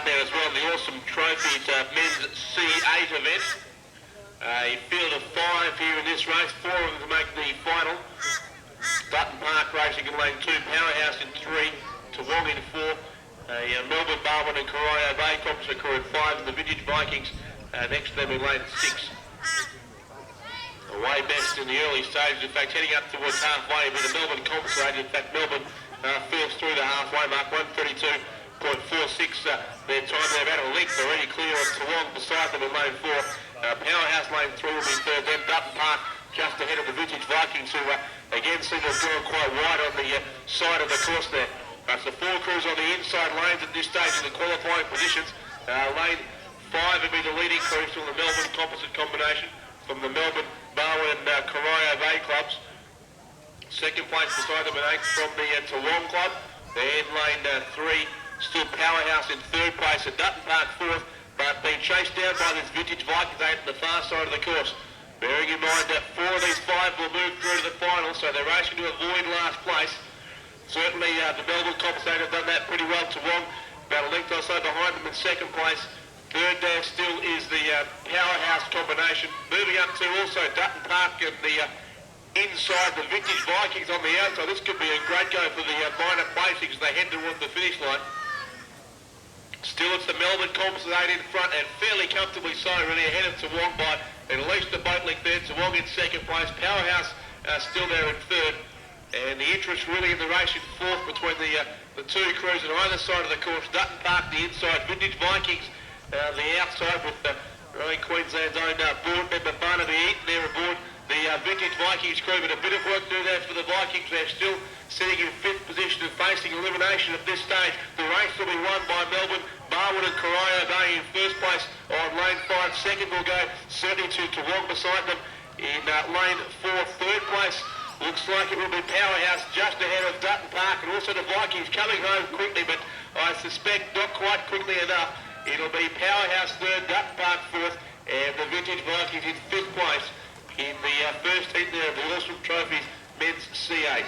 there as well in the Awesome Trophies men's C8 event. A field of 5 here in this race, 4 of them to make the final. Dutton Park Racing in lane 2, Powerhouse in 3, Toowong in 4. Melbourne, Barwon and Corio Bay Composite crew in 5, and the Vintage Vikings next to them in lane 6. Away best in the early stages, in fact heading up towards halfway with the Melbourne Composite. In fact Melbourne feels through the halfway mark, 132.46 their time. They're about a length already clear of Toowong beside them in lane 4. Powerhouse lane 3 will be third, then Dutton Park just ahead of the Vintage Vikings, who again seem to have gone quite wide on the side of the course there. That's the 4 crews on the inside lanes at this stage in the qualifying positions. Lane 5 will be the leading crews from the Melbourne Composite combination, from the Melbourne, Barwon and Corio Bay clubs. Second place beside them in 8th from the Toowong club. Then lane 3, still Powerhouse in 3rd place, and Dutton Park 4th, but being chased down by this Vintage Vikings 8 on the far side of the course. Bearing in mind that 4 of these 5 will move through to the final, so they're racing to avoid last place. Certainly the Melbourne Composite have done that pretty well. Toowong about a length or so behind them in 2nd place. Third there still is the Powerhouse combination. Moving up to also Dutton Park and the inside, the Vintage Vikings on the outside. This could be a great go for the minor placings as they head towards the finish line. Still it's the Melbourne Composite 8 in front, and fairly comfortably so, really ahead of Toowong by at least a boat length there. Toowong in 2nd place, Powerhouse still there in 3rd. And the interest really in the race in 4th between the 2 crews on either side of the course. Dutton Park the inside, Vintage Vikings the outside, with Queensland's own board member Barnaby Eaton there aboard the Vintage Vikings crew. But a bit of work to do there for the Vikings. They're still sitting in 5th position and facing elimination at this stage. The race will be won by Melbourne, Barwon and Corio Bay in 1st place on lane 5. 2nd will go certainly to Toowong beside them in lane 4. 3rd place looks like it will be Powerhouse just ahead of Dutton Park, and also the Vikings coming home quickly, but I suspect not quite quickly enough. It'll be Powerhouse 3rd, Dutton Park 4th, and the Vintage Vikings in 5th place in the first heat there of the Awesome Trophies men's C8.